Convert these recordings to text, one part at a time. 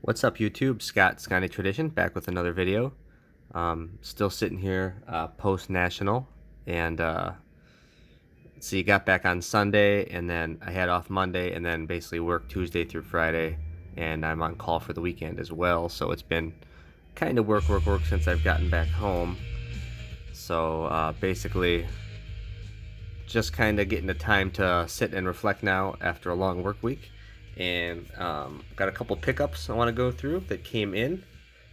What's up YouTube? Scotty Tradition back with another video. Still sitting here post-national and let's see, got back on Sunday and then I had off Monday and then basically worked Tuesday through Friday, and I'm on call for the weekend as well, so it's been kind of work since I've gotten back home. So basically just kind of getting the time to sit and reflect now after a long work week. And got a couple pickups I want to go through that came in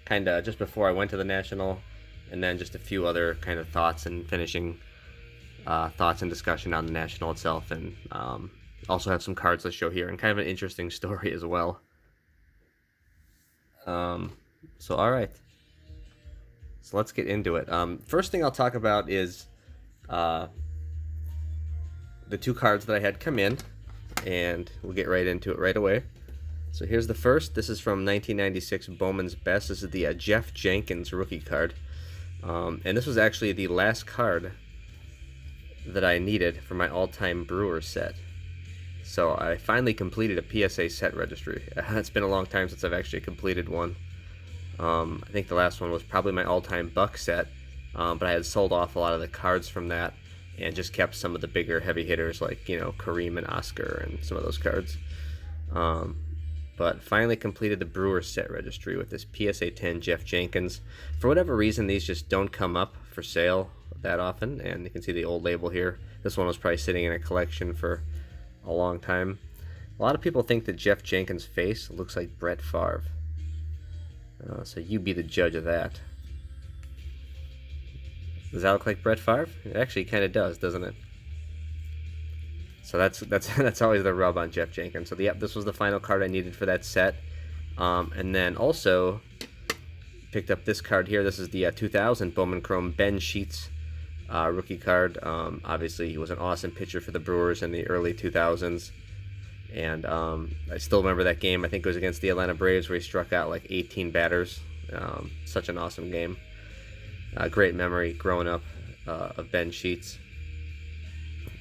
kind of just before I went to the National, and then just a few other kind of thoughts and finishing thoughts and discussion on the National itself, and also have some cards to show here and kind of an interesting story as well. So all right, so let's get into it. First thing I'll talk about is the two cards that I had come in, and we'll get right into it right away. So here's the first. This is from 1996 Bowman's Best. This is the Jeff Jenkins rookie card, and this was actually the last card that I needed for my all-time Brewers set. So I finally completed a PSA set registry. It's been a long time since I've actually completed one. I think the last one was probably my all-time Buck set, but I had sold off a lot of the cards from that and just kept some of the bigger heavy hitters like, you know, Kareem and Oscar and some of those cards. But finally completed the Brewers set registry with this PSA 10 Jeff Jenkins. For whatever reason, these just don't come up for sale that often, and you can see the old label here. This one was probably sitting in a collection for a long time. A lot of people think that Jeff Jenkins' face looks like Brett Favre. So you be the judge of that. Does that look like Brett Favre? It actually kind of does, doesn't it? So that's always the rub on Jeff Jenkins. So yep, this was the final card I needed for that set. And then also picked up this card here. This is the 2000 Bowman Chrome Ben Sheets rookie card. Obviously, he was an awesome pitcher for the Brewers in the early 2000s. And I still remember that game. I think it was against the Atlanta Braves where he struck out like 18 batters. Such an awesome game. Great memory growing up of Ben Sheets.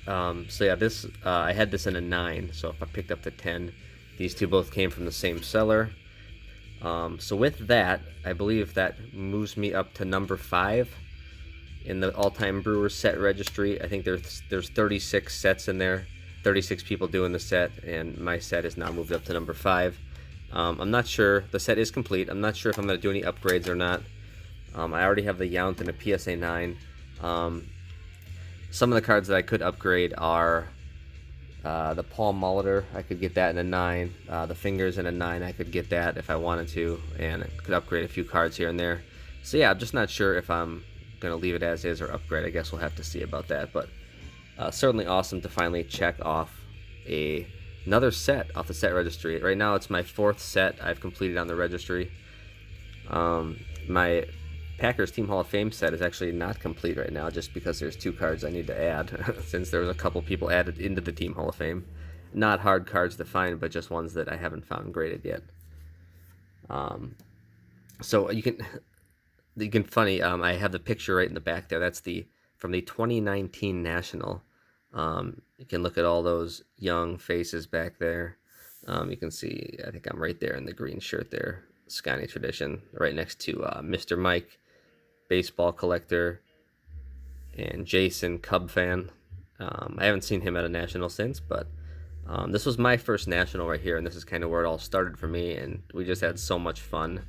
So yeah, this I had this in a 9, so if I picked up the 10, these two both came from the same seller. So with that, I believe that moves me up to number 5 in the all-time Brewers set registry. I think there's 36 sets in there, 36 people doing the set, and my set is now moved up to number 5. I'm not sure, the set is complete. I'm not sure if I'm going to do any upgrades or not. I already have the Yount and a PSA 9. Some of the cards that I could upgrade are the Paul Molitor. I could get that in a 9. The Fingers in a 9. I could get that if I wanted to, and I could upgrade a few cards here and there. So yeah, I'm just not sure if I'm going to leave it as is or upgrade. I guess we'll have to see about that. But certainly awesome to finally check off another set off the set registry. Right now it's my 4th set I've completed on the registry. My Packers Team Hall of Fame set is actually not complete right now just because there's 2 cards I need to add since there was a couple people added into the Team Hall of Fame. Not hard cards to find, but just ones that I haven't found graded yet. So you can funny, I have the picture right in the back there. That's from the 2019 National. You can look at all those young faces back there. You can see, I think I'm right there in the green shirt there. Scotty Tradition, right next to Mr. Mike, baseball collector, and Jason, Cub fan. I haven't seen him at a National since, but this was my first National right here, and this is kind of where it all started for me, and we just had so much fun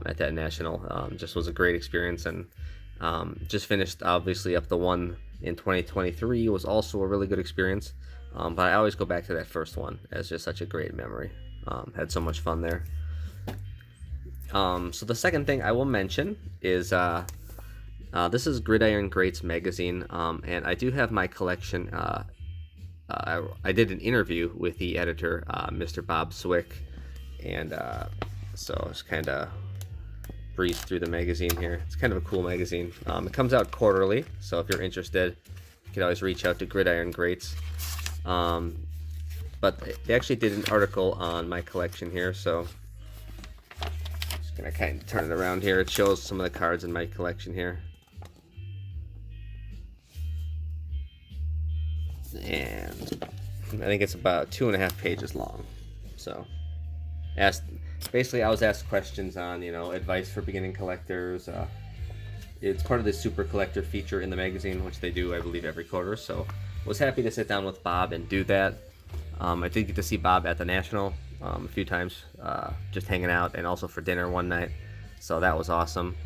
at that National. Just was a great experience, and just finished obviously up the one in 2023 was also a really good experience, but I always go back to that first one as just such a great memory. Had so much fun there. So the second thing I will mention is this is Gridiron Greats magazine, and I do have my collection. I did an interview with the editor, Mr. Bob Swick, and so I just kind of breezed through the magazine here. It's kind of a cool magazine. It comes out quarterly, so if you're interested, you can always reach out to Gridiron Greats. But they actually did an article on my collection here, so gonna kind of turn it around here. It shows some of the cards in my collection here, and I think it's about 2.5 pages long. So asked. Basically, I was asked questions on advice for beginning collectors. It's part of the super collector feature in the magazine, which they do, I believe, every quarter. So was happy to sit down with Bob and do that. I did get to see Bob at the National a few times, just hanging out, and also for dinner one night. So that was awesome.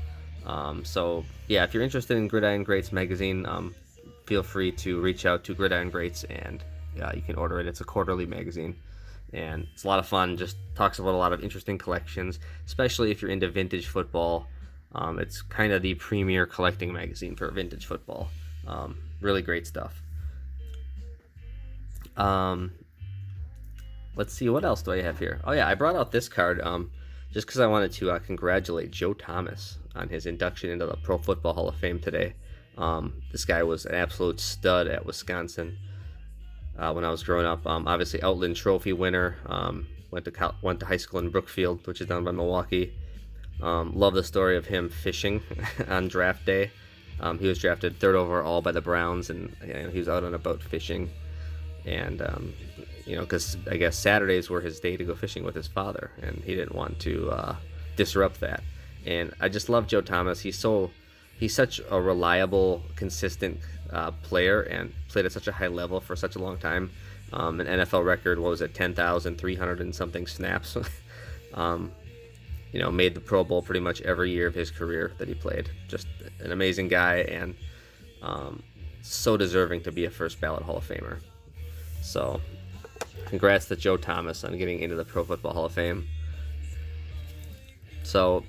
So yeah, if you're interested in Gridiron Greats magazine, feel free to reach out to Gridiron Greats, and you can order it. It's a quarterly magazine, and it's a lot of fun. Just talks about a lot of interesting collections, especially if you're into vintage football. It's kind of the premier collecting magazine for vintage football. Really great stuff. Let's see, what else do I have here? Oh yeah, I brought out this card just because I wanted to congratulate Joe Thomas on his induction into the Pro Football Hall of Fame today. This guy was an absolute stud at Wisconsin when I was growing up. Obviously, Outland Trophy winner. Went to high school in Brookfield, which is down by Milwaukee. Love the story of him fishing on draft day. He was drafted 3rd overall by the Browns, and he was out on a boat fishing. And because I guess Saturdays were his day to go fishing with his father, and he didn't want to disrupt that. And I just love Joe Thomas. He's such a reliable, consistent player, and played at such a high level for such a long time. An NFL record, what was it, 10,300 and something snaps. Made the Pro Bowl pretty much every year of his career that he played. Just an amazing guy, and so deserving to be a first ballot Hall of Famer. So, congrats to Joe Thomas on getting into the Pro Football Hall of Fame. So,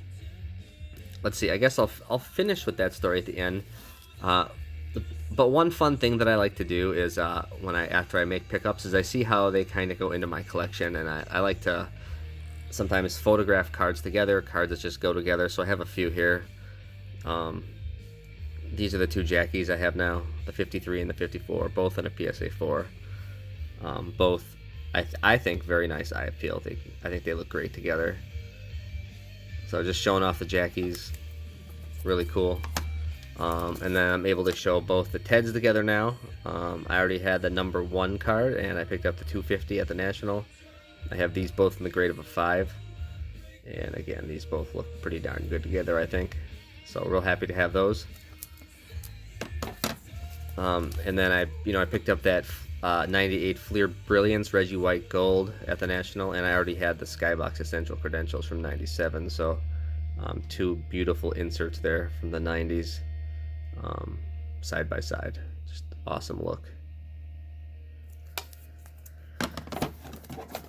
let's see. I guess I'll finish with that story at the end. But one fun thing that I like to do is after I make pickups is I see how they kind of go into my collection, and I like to sometimes photograph cards together, cards that just go together. So I have a few here. These are the 2 Jackies I have now, the 53 and the 54, both in a PSA 4. Both, I think, very nice eye appeal. I think they look great together. So just showing off the Jackies, really cool. And then I'm able to show both the Teds together now. I already had the number 1 card, and I picked up the 250 at the National. I have these both in the grade of a 5. And again, these both look pretty darn good together, I think. So real happy to have those. And then I picked up that 98 Fleer Brilliance Reggie White Gold at the National, and I already had the Skybox Essential Credentials from 97, so 2 beautiful inserts there from the 90s, side by side. Just awesome look.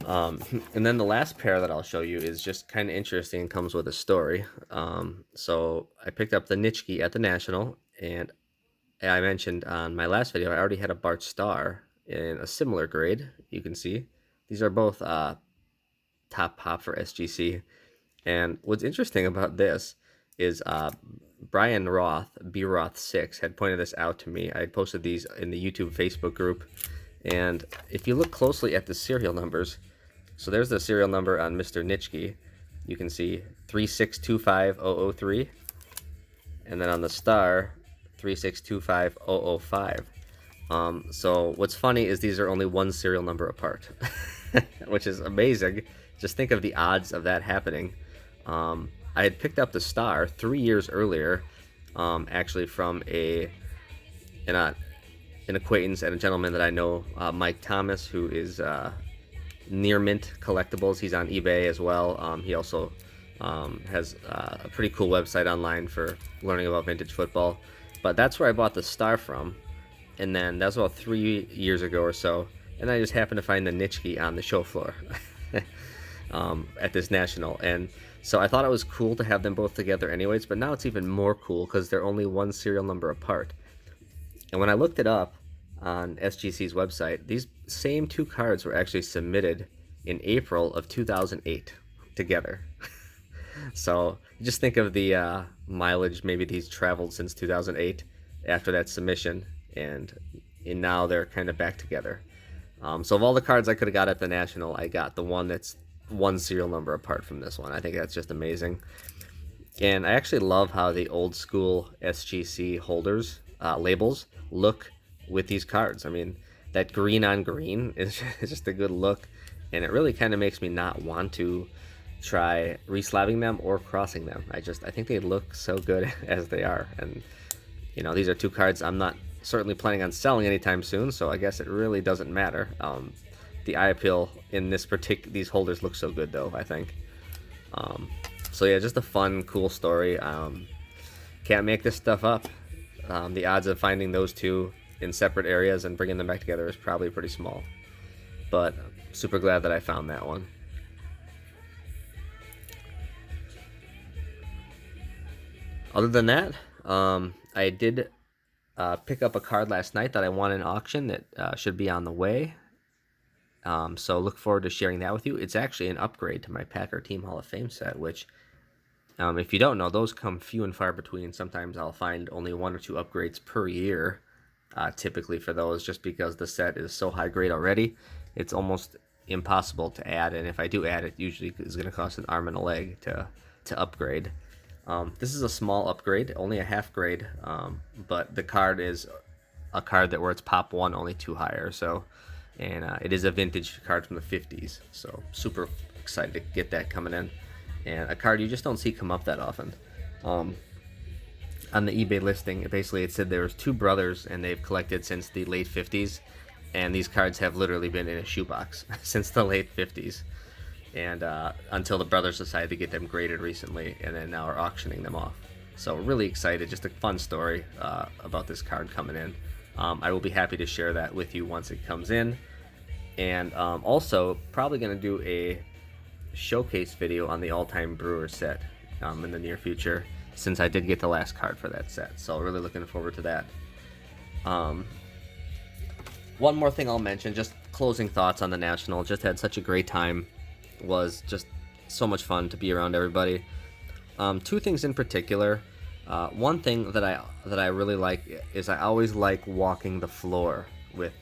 And then the last pair that I'll show you is just kind of interesting and comes with a story. So I picked up the Nitschke at the National, and I mentioned on my last video I already had a Bart Starr in a similar grade. You can see these are both top pop for SGC. And what's interesting about this is Brian Roth, BRoth6, had pointed this out to me. I had posted these in the YouTube Facebook group, and if you look closely at the serial numbers, so there's the serial number on Mr. Nitschke. You can see 3625003, and then on the Star 3625005. So what's funny is these are only 1 serial number apart, which is amazing. Just think of the odds of that happening. I had picked up the Star 3 years earlier, actually from an acquaintance and a gentleman that I know, Mike Thomas, who is Near Mint Collectibles. He's on eBay as well. He also has a pretty cool website online for learning about vintage football. But that's where I bought the Star from, and then that was about 3 years ago or so, and I just happened to find the Nitschke on the show floor at this National, and so I thought it was cool to have them both together anyways, but now it's even more cool because they're only 1 serial number apart. And when I looked it up on SGC's website, these same 2 cards were actually submitted in April of 2008 together. So just think of the mileage maybe these traveled since 2008 after that submission, and now they're kind of back together. So of all the cards I could have got at the National, I got the one that's 1 serial number apart from this one. I think that's just amazing. And I actually love how the old school SGC holders, labels, look with these cards. I mean, that green on green is just a good look. and it really kind of makes me not want to try reslabbing them or crossing them. I think they look so good as they are, and you know, these are two cards I'm not certainly planning on selling anytime soon, so I guess it really doesn't matter. The eye appeal in these holders look so good though, I think. So yeah, just a fun, cool story. Can't make this stuff up. The odds of finding those two in separate areas and bringing them back together is probably pretty small, but super glad that I found that one. Other than that, I did pick up a card last night that I won in auction that should be on the way. So look forward to sharing that with you. It's actually an upgrade to my Packer Team Hall of Fame set, which, if you don't know, those come few and far between. Sometimes I'll find only 1 or 2 upgrades per year, typically for those, just because the set is so high grade already. It's almost impossible to add, and if I do add it, usually it's going to cost an arm and a leg to upgrade. This is a small upgrade, only a half grade, but the card is a card that where it's pop 1, only 2 higher. So, and it is a vintage card from the 50s. So super excited to get that coming in, and a card you just don't see come up that often. On the eBay listing, basically it said there was 2 brothers and they've collected since the late 50s, and these cards have literally been in a shoebox since the late 50s. And until the brothers decided to get them graded recently, and then now are auctioning them off. So really excited, just a fun story about this card coming in. I will be happy to share that with you once it comes in. And also probably going to do a showcase video on the all-time Brewer set in the near future, since I did get the last card for that set. So really looking forward to that. One more thing I'll mention, just closing thoughts on the National. Just had such a great time. Was just so much fun to be around everybody. 2 things in particular. One thing that I really like is I always like walking the floor with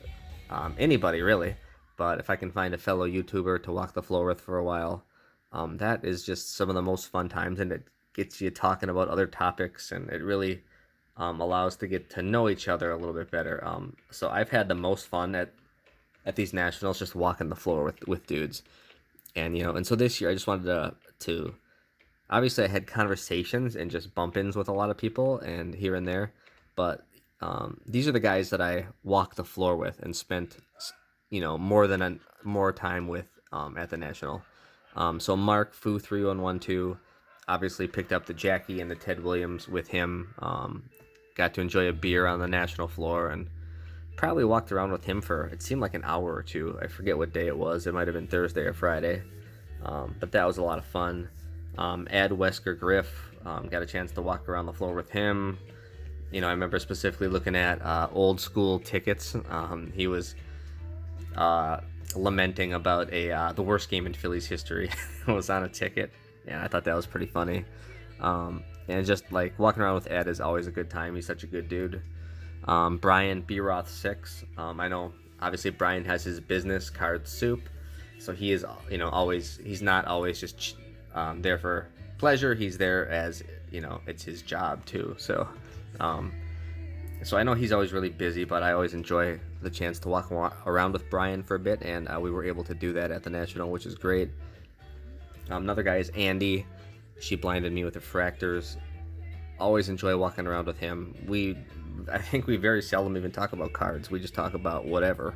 anybody really, but if I can find a fellow YouTuber to walk the floor with for a while, that is just some of the most fun times, and it gets you talking about other topics, and it really allows to get to know each other a little bit better. So I've had the most fun at these nationals just walking the floor with dudes. And, you know, and so this year I just wanted to obviously I had conversations and just bump-ins with a lot of people and here and there, but these are the guys that I walked the floor with and spent, you know, more time with at the National. So Mark Foo 3112 obviously picked up the Jackie and the Ted Williams with him. Got to enjoy a beer on the National floor and probably walked around with him for, it seemed like an hour or 2. I forget what day it was. It might have been Thursday or Friday. But that was a lot of fun. Ed Wesker Griff, got a chance to walk around the floor with him. You know, I remember specifically looking at old school tickets. He was lamenting about the worst game in Phillies history was on a ticket. And I thought that was pretty funny. And just like walking around with Ed is always a good time. He's such a good dude. Brian B. Roth 6. I know obviously Brian has his business Card Soup, so he is, you know, he's not always just there for pleasure. He's there as, you know, it's his job too. So I know he's always really busy, but I always enjoy the chance to walk around with Brian for a bit, and we were able to do that at the National, which is great. Another guy is Andy. She blinded me with the fractors. Always enjoy walking around with him. I think we very seldom even talk about cards. We just talk about whatever.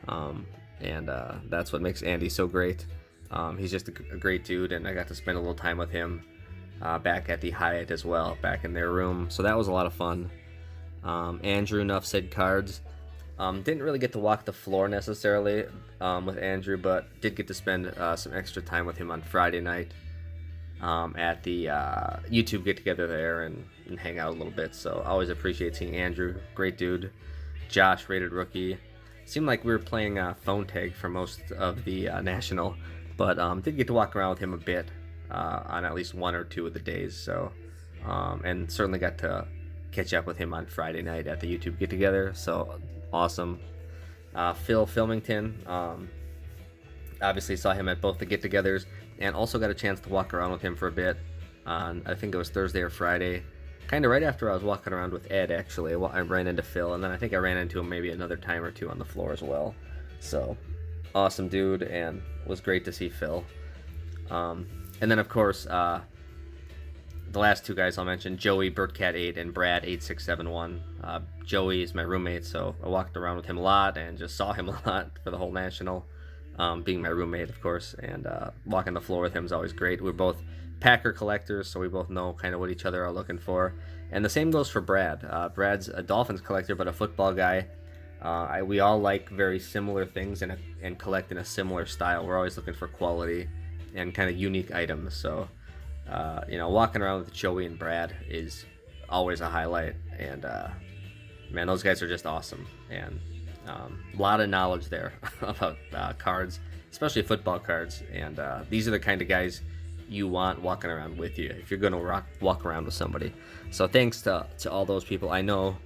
And that's what makes Andy so great. He's just a great dude, and I got to spend a little time with him back at the Hyatt as well, back in their room. So that was a lot of fun. Andrew Nuff said cards. Didn't really get to walk the floor necessarily with Andrew, but did get to spend some extra time with him on Friday night at the YouTube get-together there and hang out a little bit. So I always appreciate seeing Andrew. Great dude. Josh, rated rookie. Seemed like we were playing phone tag for most of the National, but did get to walk around with him a bit on at least 1 or 2 of the days. So and certainly got to catch up with him on Friday night at the YouTube get-together. So awesome. Phil Filmington. Obviously saw him at both the get-togethers, and also got a chance to walk around with him for a bit on, I think it was Thursday or Friday, kind of right after I was walking around with Ed. Actually, I ran into Phil, and then I think I ran into him maybe another time or 2 on the floor as well. So awesome dude, and it was great to see Phil. And then of course, the last two guys I'll mention, Joey Birdcat8 and Brad 8671. Joey is my roommate, so I walked around with him a lot and just saw him a lot for the whole national, being my roommate, of course, and walking the floor with him is always great. We're both Packer collectors, so we both know kind of what each other are looking for. And the same goes for Brad. Brad's a Dolphins collector, but a football guy. We all like very similar things and collect in a similar style. We're always looking for quality and kind of unique items. So, walking around with Joey and Brad is always a highlight. And man, those guys are just awesome. And a lot of knowledge there about cards, especially football cards. And these are the kind of guys you want walking around with you if you're going to walk around with somebody. So thanks to all those people. I know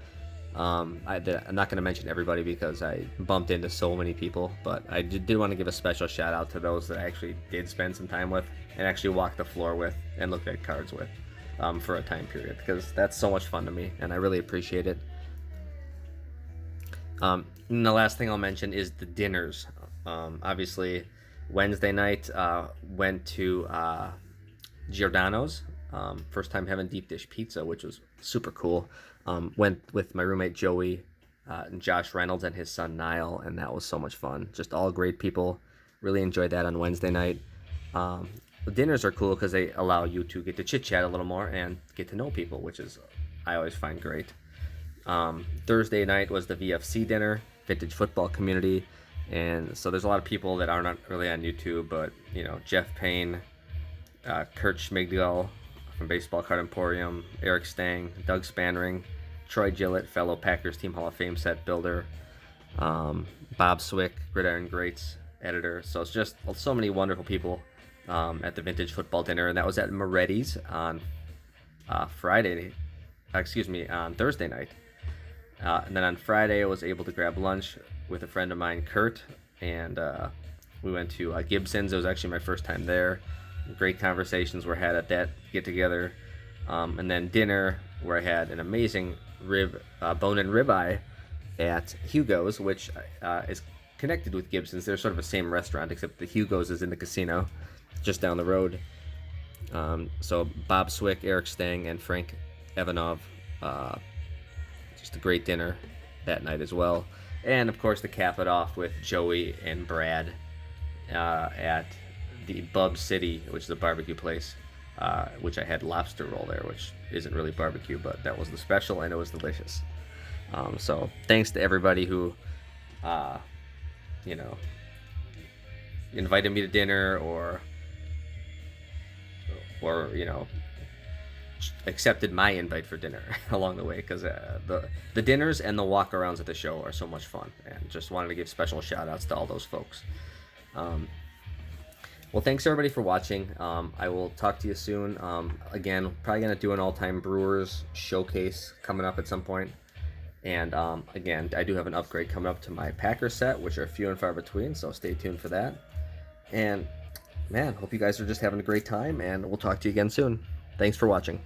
I'm not going to mention everybody because I bumped into so many people, but I did want to give a special shout out to those that I actually did spend some time with and actually walked the floor with and looked at cards with for a time period, because that's so much fun to me and I really appreciate it. And the last thing I'll mention is the dinners. Obviously, Wednesday night went to Giordano's. First time having deep dish pizza, which was super cool. Went with my roommate Joey and Josh Reynolds and his son Niall, and that was so much fun. Just all great people. Really enjoyed that on Wednesday night. The dinners are cool because they allow you to get to chit chat a little more and get to know people, which is I always find great. Thursday night was the VFC dinner, Vintage Football Community, and so there's a lot of people that are not really on YouTube, but Jeff Payne, Kurt Schmigdal from Baseball Card Emporium, Eric Stang, Doug Spanring, Troy Gillett, fellow Packers Team Hall of Fame set builder, Bob Swick, Gridiron Greats editor. So it's just so many wonderful people at the Vintage Football dinner, and that was at Moretti's on Thursday night. And then on Friday, I was able to grab lunch with a friend of mine, Kurt, and we went to Gibson's. It was actually my first time there. Great conversations were had at that get-together. And then dinner, where I had an amazing bone and ribeye at Hugo's, which is connected with Gibson's. They're sort of the same restaurant, except the Hugo's is in the casino just down the road. So Bob Swick, Eric Stang, and Frank Ivanov. Just a great dinner that night as well. And of course, to cap it off with Joey and Brad at the Bub City, which is a barbecue place, which I had lobster roll there, which isn't really barbecue, but that was the special and it was delicious. So thanks to everybody who, invited me to dinner or accepted my invite for dinner along the way, because the dinners and the walk-arounds at the show are so much fun, and just wanted to give special shout-outs to all those folks. Well, thanks everybody for watching. I will talk to you soon. Again, probably going to do an all-time Brewers showcase coming up at some point. And again, I do have an upgrade coming up to my Packer set, which are few and far between, so stay tuned for that. And man, hope you guys are just having a great time, and we'll talk to you again soon. Thanks for watching.